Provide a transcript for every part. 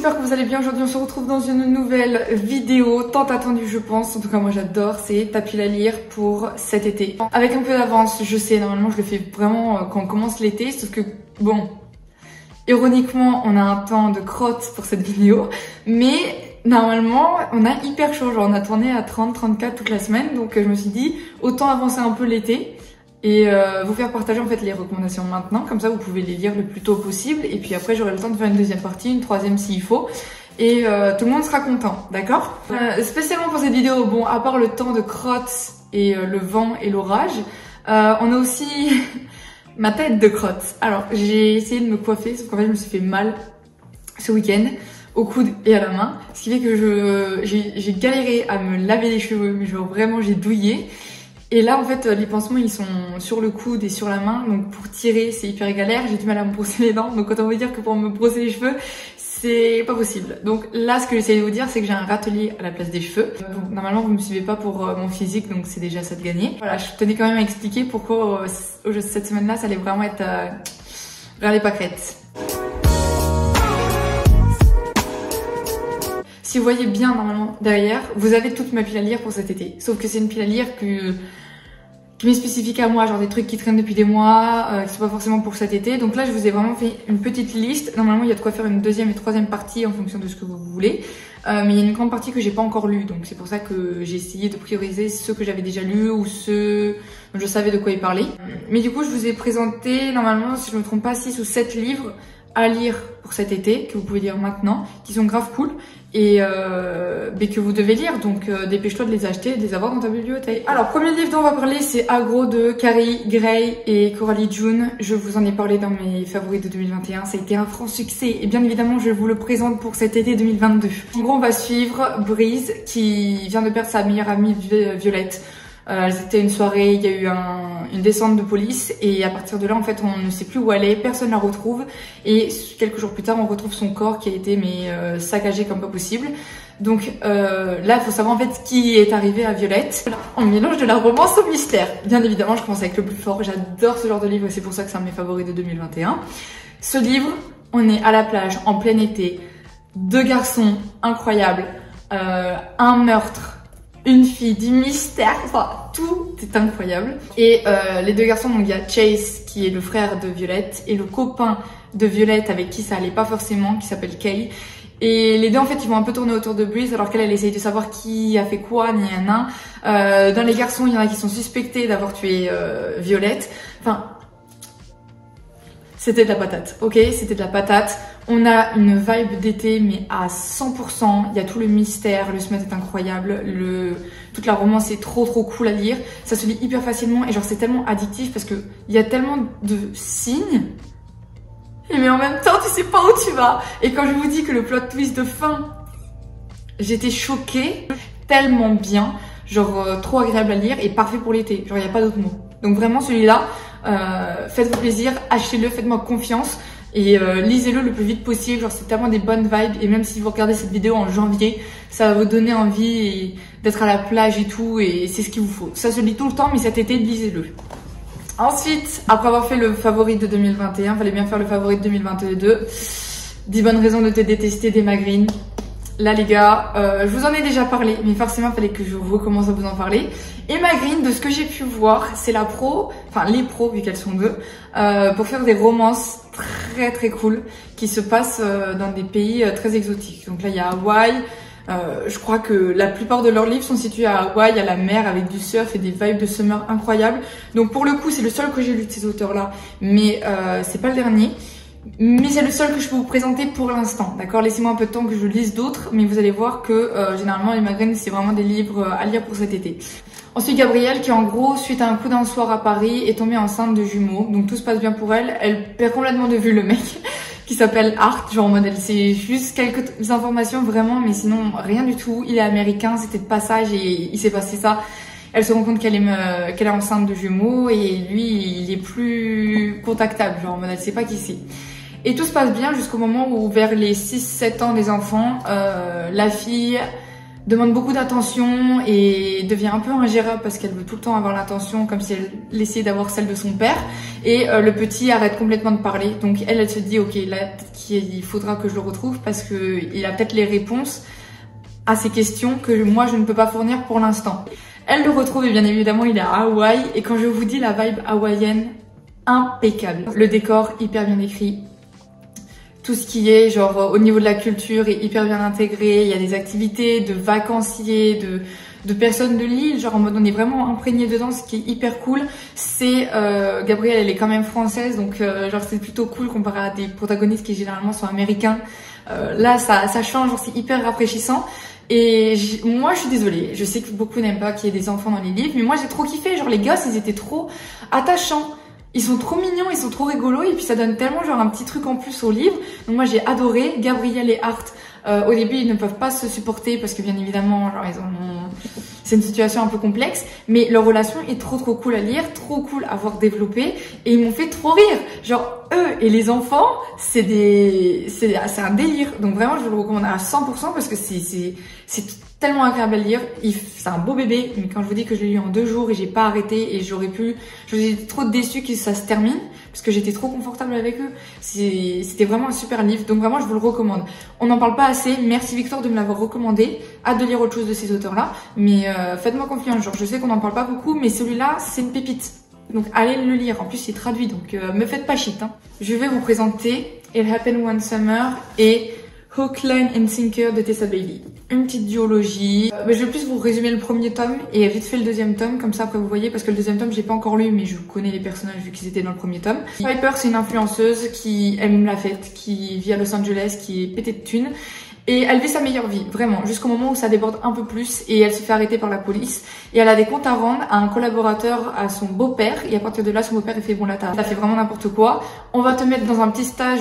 j'espère que vous allez bien. Aujourd'hui on se retrouve dans une nouvelle vidéo tant attendue je pense, en tout cas moi j'adore, c'est tapis à lire pour cet été. Avec un peu d'avance, je sais, normalement je le fais vraiment quand on commence l'été, sauf que bon, ironiquement on a un temps de crotte pour cette vidéo, mais normalement on a hyper chaud, genre on a tourné à 30-34 toute la semaine, donc je me suis dit autant avancer un peu l'été. Et vous faire partager en fait les recommandations maintenant, comme ça vous pouvez les lire le plus tôt possible, et puis après j'aurai le temps de faire une deuxième partie, une troisième s'il faut, et tout le monde sera content, d'accord? Spécialement pour cette vidéo, bon, à part le temps de crotte et le vent et l'orage, on a aussi ma tête de crotte. Alors j'ai essayé de me coiffer, sauf qu'en fait je me suis fait mal ce week-end au coude et à la main, ce qui fait que j'ai galéré à me laver les cheveux, mais genre vraiment j'ai douillé. Et là, en fait, les pansements, ils sont sur le coude et sur la main. Donc, pour tirer, c'est hyper galère. J'ai du mal à me brosser les dents. Donc, autant vous dire que pour me brosser les cheveux, c'est pas possible. Donc, là, ce que j'essaie de vous dire, c'est que j'ai un râtelier à la place des cheveux. Donc, normalement, vous me suivez pas pour mon physique. Donc, c'est déjà ça de gagner. Voilà, je tenais quand même à expliquer pourquoi cette semaine-là, ça allait vraiment être vers les pâquerettes. Si vous voyez bien normalement derrière, vous avez toute ma pile à lire pour cet été. Sauf que c'est une pile à lire qui m'est spécifique à moi, genre des trucs qui traînent depuis des mois, qui sont pas forcément pour cet été. Donc là, je vous ai vraiment fait une petite liste. Normalement, il y a de quoi faire une deuxième et troisième partie en fonction de ce que vous voulez. Mais il y a une grande partie que j'ai pas encore lue. Donc c'est pour ça que j'ai essayé de prioriser ceux que j'avais déjà lus ou ceux dont je savais de quoi ils parlaient. Mais du coup, je vous ai présenté normalement, si je me trompe pas, 6 ou 7 livres à lire pour cet été, que vous pouvez lire maintenant, qui sont grave cool et mais que vous devez lire, donc dépêche-toi de les acheter et de les avoir dans ta bibliothèque. Alors, premier livre dont on va parler, c'est Agro de Carrie Gray et Coralie June. Je vous en ai parlé dans mes favoris de 2021, ça a été un franc succès et bien évidemment je vous le présente pour cet été 2022. En gros, on va suivre Breeze qui vient de perdre sa meilleure amie Violette. C'était une soirée, il y a eu une descente de police et à partir de là en fait on ne sait plus où elle est, personne la retrouve et quelques jours plus tard on retrouve son corps qui a été saccagé comme pas possible. Donc là il faut savoir en fait qui est arrivé à Violette. On mélange de la romance au mystère. Bien évidemment je commence avec le plus fort, j'adore ce genre de livre et c'est pour ça que c'est un de mes favoris de 2021. Ce livre, on est à la plage en plein été, 2 garçons incroyables, un meurtre, une fille, du mystère, enfin tout est incroyable. Et les 2 garçons, donc il y a Chase qui est le frère de Violette et le copain de Violette avec qui ça allait pas forcément, qui s'appelle Kay. Et les deux en fait ils vont un peu tourner autour de Breeze alors qu'elle essaye de savoir qui a fait quoi, ni un. Dans les garçons il y en a qui sont suspectés d'avoir tué Violette. Enfin, c'était de la patate, ok? C'était de la patate. On a une vibe d'été, mais à 100%. Il y a tout le mystère, le smut est incroyable, toute la romance est trop cool à lire. Ça se lit hyper facilement et genre c'est tellement addictif parce que il y a tellement de signes. Mais en même temps, tu sais pas où tu vas. Et quand je vous dis que le plot twist de fin, j'étais choquée, tellement bien, genre trop agréable à lire et parfait pour l'été. Genre il n'y a pas d'autre mot. Donc vraiment celui-là, faites-vous plaisir, achetez-le, faites-moi confiance et lisez-le le plus vite possible. Genre c'est tellement des bonnes vibes et même si vous regardez cette vidéo en janvier, ça va vous donner envie d'être à la plage et tout et c'est ce qu'il vous faut. Ça se lit tout le temps mais cet été, lisez-le. Ensuite, après avoir fait le favori de 2021, fallait bien faire le favori de 2022. 10 bonnes raisons de te détester d'Emma Green. Là les gars, je vous en ai déjà parlé, mais forcément il fallait que je recommence à vous en parler. Emma Green, de ce que j'ai pu voir, c'est la pro, enfin les pros vu qu'elles sont 2, pour faire des romances très cool qui se passent dans des pays très exotiques. Donc là il y a Hawaï. Je crois que la plupart de leurs livres sont situés à Hawaï, à la mer, avec du surf et des vibes de summer incroyables. Donc pour le coup, c'est le seul que j'ai lu de ces auteurs-là, mais c'est pas le dernier. Mais c'est le seul que je peux vous présenter pour l'instant, d'accord? Laissez-moi un peu de temps que je lise d'autres, mais vous allez voir que généralement, Emma Green, c'est vraiment des livres à lire pour cet été. Ensuite, Gabrielle, qui en gros, suite à un coup d'un soir à Paris, est tombée enceinte de jumeaux. Donc tout se passe bien pour elle. Elle perd complètement de vue le mec qui s'appelle Art, genre en mode elle sait juste quelques informations vraiment, mais sinon rien du tout. Il est américain, c'était de passage et il s'est passé ça. Elle se rend compte qu'elle est enceinte de jumeaux et lui il est plus contactable, genre en mode elle sait pas qui c'est. Et tout se passe bien jusqu'au moment où vers les 6-7 ans des enfants, la fille demande beaucoup d'attention et devient un peu ingérable parce qu'elle veut tout le temps avoir l'attention comme si elle essayait d'avoir celle de son père. Et le petit arrête complètement de parler. Donc elle se dit ok, là il faudra que je le retrouve parce que il a peut-être les réponses à ces questions que moi je ne peux pas fournir pour l'instant. Elle le retrouve et bien évidemment il est à Hawaï. Et quand je vous dis la vibe hawaïenne, impeccable. Le décor hyper bien écrit. Tout ce qui est genre au niveau de la culture est hyper bien intégré. Il y a des activités de vacanciers, de personnes de l'île, genre en mode on est vraiment imprégné dedans, ce qui est hyper cool. C'est Gabrielle, elle est quand même française, donc genre c'est plutôt cool comparé à des protagonistes qui généralement sont américains. Là ça change, genre c'est hyper rafraîchissant. Et moi je suis désolée, je sais que beaucoup n'aiment pas qu'il y ait des enfants dans les livres, mais moi j'ai trop kiffé, genre les gosses ils étaient trop attachants. Ils sont trop mignons, ils sont trop rigolos et puis ça donne tellement genre un petit truc en plus au livre. Donc moi j'ai adoré. Gabrielle et Art, au début ils ne peuvent pas se supporter parce que bien évidemment genre c'est une situation un peu complexe, mais leur relation est trop cool à lire, trop cool à voir développer et ils m'ont fait trop rire. Genre eux et les enfants, c'est un délire. Donc vraiment je vous le recommande à 100% parce que c'est tellement agréable à lire. C'est un beau bébé, mais quand je vous dis que je l'ai lu en 2 jours et j'ai pas arrêté et j'étais trop déçue que ça se termine parce que j'étais trop confortable avec eux. C'était vraiment un super livre, donc vraiment je vous le recommande. On n'en parle pas assez, merci Victor de me l'avoir recommandé. Hâte de lire autre chose de ces auteurs-là, mais faites-moi confiance, genre je sais qu'on n'en parle pas beaucoup, mais celui-là c'est une pépite. Donc allez le lire, en plus c'est traduit, donc me faites pas shit. Je vais vous présenter It Happened One Summer et Hook, Line and Sinker de Tessa Bailey. Une petite duologie. Je vais plus vous résumer le premier tome et vite fait le deuxième tome, comme ça après vous voyez, parce que le deuxième tome j'ai pas encore lu mais je connais les personnages vu qu'ils étaient dans le premier tome. Piper c'est une influenceuse qui aime la fête, qui vit à Los Angeles, qui est pétée de thunes. Et elle vit sa meilleure vie, vraiment, jusqu'au moment où ça déborde un peu plus et elle se fait arrêter par la police. Et elle a des comptes à rendre à un collaborateur, à son beau-père. Et à partir de là, son beau-père, il fait bon là, t'as fait vraiment n'importe quoi. On va te mettre dans un petit stage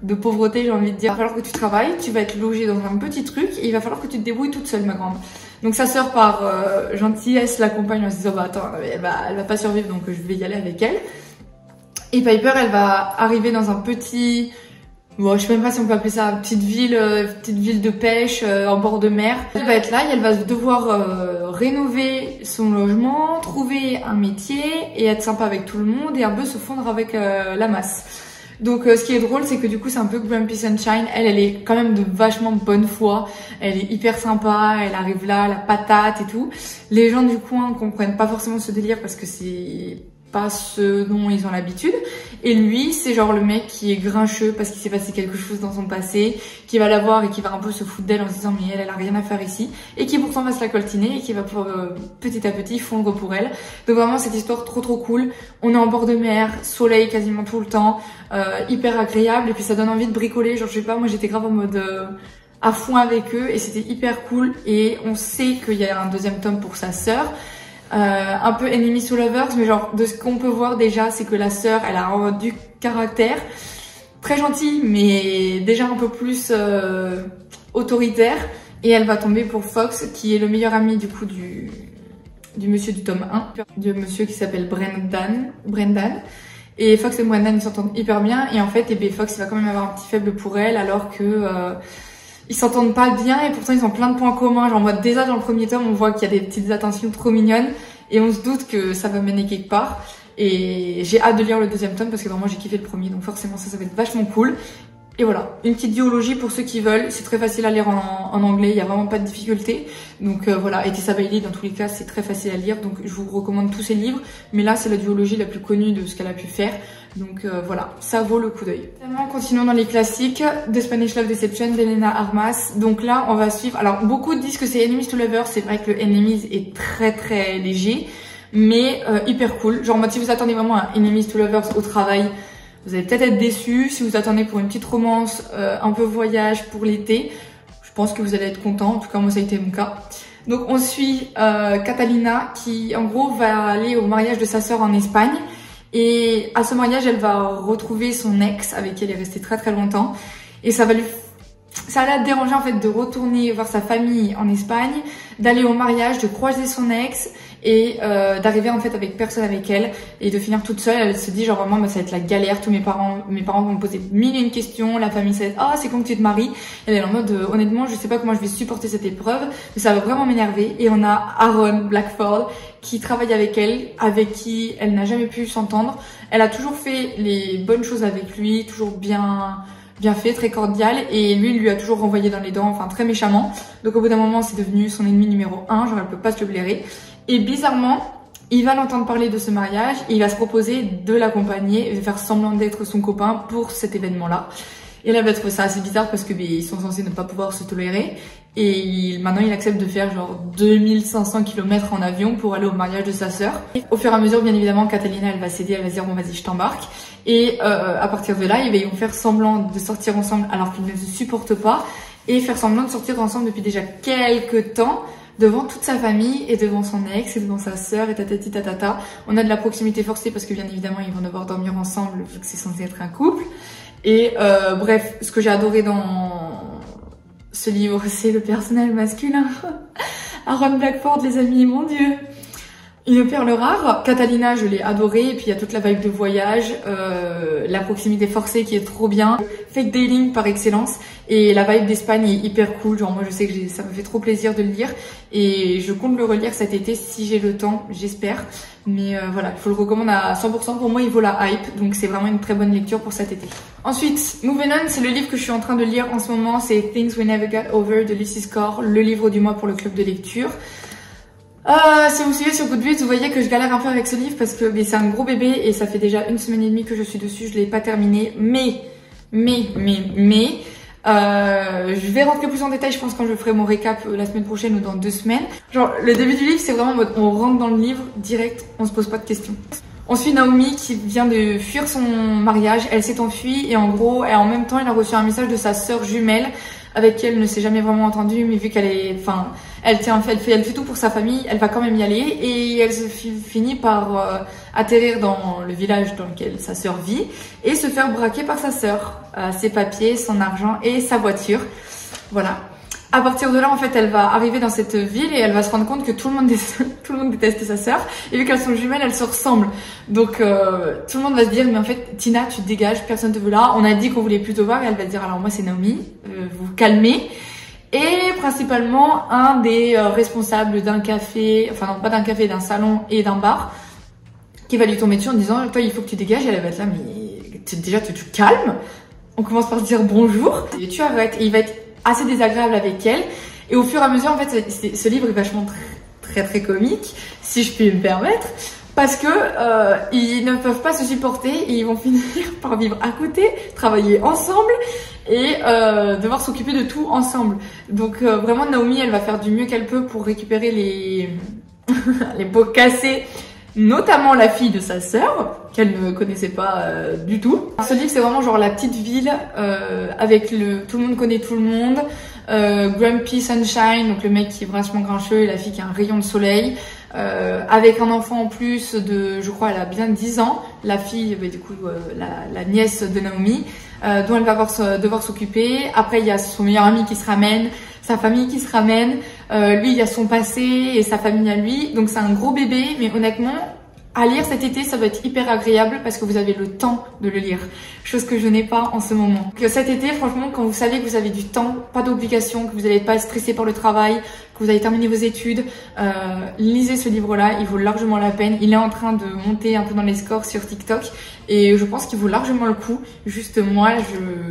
de pauvreté, j'ai envie de dire. Il va falloir que tu travailles, tu vas être logée dans un petit truc et il va falloir que tu te débrouilles toute seule, ma grande. Donc sa sœur, par gentillesse, l'accompagne en se disant bah attends, elle va pas survivre donc je vais y aller avec elle. Et Piper, elle va arriver dans un petit... Bon, je sais même pas si on peut appeler ça petite ville de pêche en bord de mer. Elle va être là et elle va devoir rénover son logement, trouver un métier et être sympa avec tout le monde et un peu se fondre avec la masse. Donc ce qui est drôle c'est que du coup c'est un peu Grumpy Sunshine. Elle est quand même de vachement bonne foi. Elle est hyper sympa, elle arrive là, la patate et tout. Les gens du coin comprennent pas forcément ce délire parce que c'est pas ce dont ils ont l'habitude. Et lui, c'est genre le mec qui est grincheux parce qu'il s'est passé quelque chose dans son passé, qui va la voir et qui va un peu se foutre d'elle en se disant mais elle a rien à faire ici, et qui pourtant va se la coltiner et qui va petit à petit fondre pour elle. Donc vraiment cette histoire trop cool. On est en bord de mer, soleil quasiment tout le temps, hyper agréable et puis ça donne envie de bricoler. Genre je sais pas, moi j'étais grave en mode à fond avec eux et c'était hyper cool. Et on sait qu'il y a un deuxième tome pour sa sœur. Un peu enemies to lovers, mais genre de ce qu'on peut voir déjà c'est que la sœur elle a du caractère, très gentille mais déjà un peu plus autoritaire, et elle va tomber pour Fox qui est le meilleur ami du coup du monsieur du tome 1, du monsieur qui s'appelle Brendan. Et Fox et Brendan ils s'entendent hyper bien et en fait Fox il va quand même avoir un petit faible pour elle alors que ils s'entendent pas bien et pourtant ils ont plein de points communs. Genre, en mode, déjà dans le premier tome, on voit qu'il y a des petites attentions trop mignonnes et on se doute que ça va mener quelque part. Et j'ai hâte de lire le deuxième tome parce que vraiment j'ai kiffé le premier, donc forcément ça va être vachement cool. Et voilà, une petite duologie pour ceux qui veulent. C'est très facile à lire en anglais, il y a vraiment pas de difficulté. Donc voilà, et Tessa Bailey dans tous les cas c'est très facile à lire, donc je vous recommande tous ses livres. Mais là c'est la duologie la plus connue de ce qu'elle a pu faire. Donc voilà, ça vaut le coup d'œil. Continuons dans les classiques. The Spanish Love Deception d'Elena Armas. Donc là on va suivre, alors beaucoup disent que c'est Enemies to Lovers. C'est vrai que le Enemies est très léger, mais hyper cool. Genre moi si vous attendez vraiment un Enemies to Lovers au travail, vous allez peut-être être déçus. Si vous attendez pour une petite romance, un peu voyage pour l'été, je pense que vous allez être content. En tout cas, moi, ça a été mon cas. Donc, on suit Catalina qui, en gros, va aller au mariage de sa sœur en Espagne. Et à ce mariage, elle va retrouver son ex avec qui elle est restée très longtemps. Et ça va la déranger en fait de retourner voir sa famille en Espagne, d'aller au mariage, de croiser son ex et d'arriver en fait avec personne avec elle et de finir toute seule. Elle se dit genre vraiment bah, ça va être la galère, tous mes parents vont me poser mille et une questions, la famille ça va être ah c'est quand que tu te maries. Elle est en mode honnêtement je sais pas comment je vais supporter cette épreuve, mais ça va vraiment m'énerver. Et on a Aaron Blackford qui travaille avec elle, avec qui elle n'a jamais pu s'entendre. Elle a toujours fait les bonnes choses avec lui, toujours bien fait, très cordial, et lui, il lui a toujours renvoyé dans les dents, enfin très méchamment. Donc au bout d'un moment, c'est devenu son ennemi numéro 1, genre elle peut pas se le blairer. Et bizarrement, il va l'entendre parler de ce mariage, et il va se proposer de l'accompagner, de faire semblant d'être son copain pour cet événement-là. Et là, elle va trouver ça assez bizarre parce que ils sont censés ne pas pouvoir se tolérer. Et maintenant, il accepte de faire genre 2500 km en avion pour aller au mariage de sa sœur. Au fur et à mesure, bien évidemment, Catalina, elle va céder, elle va se dire bon vas-y, je t'embarque. Et à partir de là, ils vont faire semblant de sortir ensemble alors qu'ils ne se supportent pas et faire semblant de sortir ensemble depuis déjà quelques temps devant toute sa famille et devant son ex et devant sa sœur et tatati tatata. On a de la proximité forcée parce que bien évidemment, ils vont devoir dormir ensemble vu que c'est censé être un couple. Et bref, ce que j'ai adoré dans ce livre, c'est le personnage masculin. Aaron Blackford, les amis, mon Dieu. Une perle rare. Catalina, je l'ai adorée. Et puis il y a toute la vibe de voyage, la proximité forcée qui est trop bien, fake dating par excellence. Et la vibe d'Espagne est hyper cool. Genre moi je sais que ça me fait trop plaisir de le lire. Et je compte le relire cet été si j'ai le temps, j'espère. Mais voilà, je vous le recommande à 100%. Pour moi, il vaut la hype. Donc c'est vraiment une très bonne lecture pour cet été. Ensuite, Moving On, c'est le livre que je suis en train de lire en ce moment. C'est Things We Never Got Over de Lucy Score, le livre du mois pour le club de lecture. Si vous suivez sur Goodreads, vous voyez que je galère un peu avec ce livre parce que c'est un gros bébé et ça fait déjà 1 semaine et demie que je suis dessus. Je l'ai pas terminé. Mais, je vais rentrer plus en détail, je pense, quand je ferai mon récap la semaine prochaine ou dans 2 semaines. Genre, le début du livre, c'est vraiment en mode, on rentre dans le livre direct, on se pose pas de questions. On suit Naomi qui vient de fuir son mariage, elle s'est enfuie et en gros, en même temps, elle a reçu un message de sa sœur jumelle avec qui elle ne s'est jamais vraiment entendue, mais vu qu'elle est, enfin, elle fait tout pour sa famille, elle va quand même y aller et elle se finit par atterrir dans le village dans lequel sa sœur vit et se faire braquer par sa sœur, ses papiers, son argent et sa voiture. Voilà. À partir de là, en fait, elle va arriver dans cette ville et elle va se rendre compte que tout le monde déteste sa sœur. Et vu qu'elles sont jumelles, elles se ressemblent. Donc, tout le monde va se dire, mais en fait, Tina, tu te dégages, personne te veut là. On a dit qu'on voulait plus te voir. Et elle va dire, alors moi, c'est Naomi, vous calmez. Et principalement, un des responsables d'un café, enfin non, pas d'un café, d'un salon et d'un bar, qui va lui tomber dessus en disant, toi, il faut que tu dégages. Et elle va être là, mais déjà, tu te calmes. On commence par se dire bonjour. Et tu arrêtes. Et il va être assez désagréable avec elle. Et au fur et à mesure, en fait, ce livre est vachement très comique, si je puis me permettre, parce que ils ne peuvent pas se supporter et ils vont finir par vivre à côté, travailler ensemble et devoir s'occuper de tout ensemble. Donc vraiment, Naomi, elle va faire du mieux qu'elle peut pour récupérer les les pots cassés, notamment la fille de sa sœur, qu'elle ne connaissait pas du tout. Ce livre, c'est vraiment genre la petite ville avec tout le monde connaît tout le monde. Grumpy Sunshine, donc le mec qui est vachement grincheux et la fille qui a un rayon de soleil. Avec un enfant en plus de, je crois, elle a bien 10 ans. La fille, du coup, la nièce de Naomi, dont elle va devoir s'occuper. Après, il y a son meilleur ami qui se ramène, sa famille qui se ramène. Lui, il y a son passé et sa famille à lui. Donc c'est un gros bébé, mais honnêtement, à lire cet été, ça va être hyper agréable parce que vous avez le temps de le lire. Chose que je n'ai pas en ce moment. Donc cet été, franchement, quand vous savez que vous avez du temps, pas d'obligation, que vous n'allez pas être stressé par le travail, que vous allez terminer vos études, lisez ce livre-là, il vaut largement la peine. Il est en train de monter un peu dans les scores sur TikTok et je pense qu'il vaut largement le coup. Juste moi,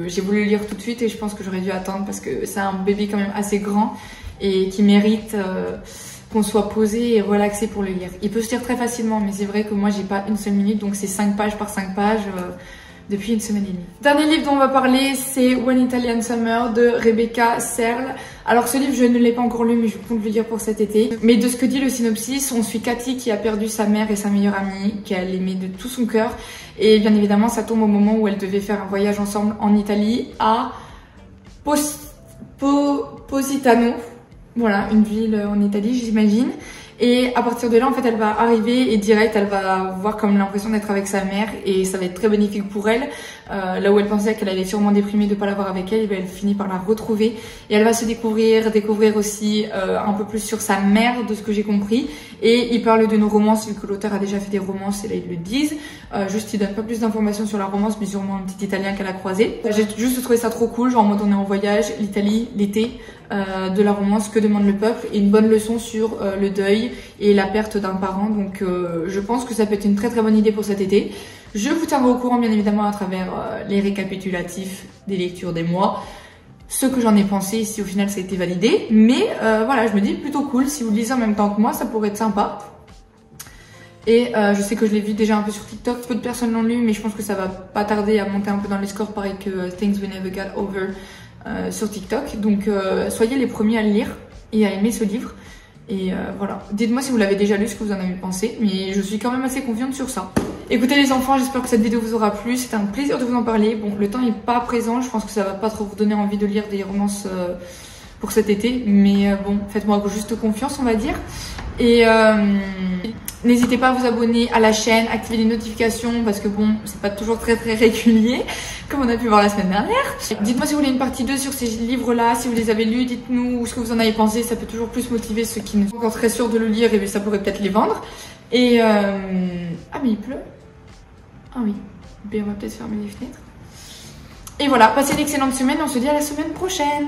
j'ai voulu le lire tout de suite et je pense que j'aurais dû attendre parce que c'est un bébé quand même assez grand et qui mérite qu'on soit posé et relaxé pour le lire. Il peut se lire très facilement, mais c'est vrai que moi j'ai pas une seule minute, donc c'est 5 pages par 5 pages depuis 1 semaine et demie. Dernier livre dont on va parler, c'est One Italian Summer de Rebecca Serle. Alors ce livre, je ne l'ai pas encore lu, mais je compte le lire pour cet été. Mais de ce que dit le synopsis, on suit Cathy qui a perdu sa mère et sa meilleure amie, qu'elle aimait de tout son cœur. Et bien évidemment, ça tombe au moment où elle devait faire un voyage ensemble en Italie, à Positano. Voilà, une ville en Italie, j'imagine. Et à partir de là, en fait, elle va arriver et direct, elle va avoir comme l'impression d'être avec sa mère et ça va être très bénéfique pour elle. Là où elle pensait qu'elle allait sûrement déprimer de pas l'avoir avec elle, et bien elle finit par la retrouver et elle va se découvrir aussi un peu plus sur sa mère, de ce que j'ai compris. Et il parle de nos romances, vu que l'auteur a déjà fait des romances et là ils le disent. Juste il donne pas plus d'informations sur la romance, mais sûrement un petit italien qu'elle a croisé. J'ai juste trouvé ça trop cool, genre en mode on est en voyage, l'Italie, l'été, de la romance, que demande le peuple, et une bonne leçon sur le deuil et la perte d'un parent. Donc je pense que ça peut être une très bonne idée pour cet été. Je vous tiendrai au courant bien évidemment à travers les récapitulatifs des lectures des mois, ce que j'en ai pensé, si au final ça a été validé. Mais voilà, je me dis plutôt cool, si vous le lisez en même temps que moi, ça pourrait être sympa. Et je sais que je l'ai vu déjà un peu sur TikTok, peu de personnes l'ont lu, mais je pense que ça va pas tarder à monter un peu dans les scores, pareil que Things We Never Got Over sur TikTok. Donc soyez les premiers à le lire et à aimer ce livre. Et voilà, dites-moi si vous l'avez déjà lu, ce que vous en avez pensé, mais je suis quand même assez confiante sur ça. Écoutez les enfants, j'espère que cette vidéo vous aura plu, c'était un plaisir de vous en parler. Bon, le temps n'est pas présent, je pense que ça va pas trop vous donner envie de lire des romances pour cet été, mais bon, faites-moi juste confiance, on va dire. Et n'hésitez pas à vous abonner à la chaîne, activer les notifications, parce que bon, c'est pas toujours très régulier, comme on a pu voir la semaine dernière. Dites-moi si vous voulez une partie 2 sur ces livres-là, si vous les avez lus, dites-nous ce que vous en avez pensé, ça peut toujours plus motiver ceux qui ne sont encore très sûrs de le lire, et bien ça pourrait peut-être les vendre. Et ah mais il pleut. Ah oui, ben on va peut-être fermer les fenêtres. Et voilà, passez une excellente semaine, on se dit à la semaine prochaine.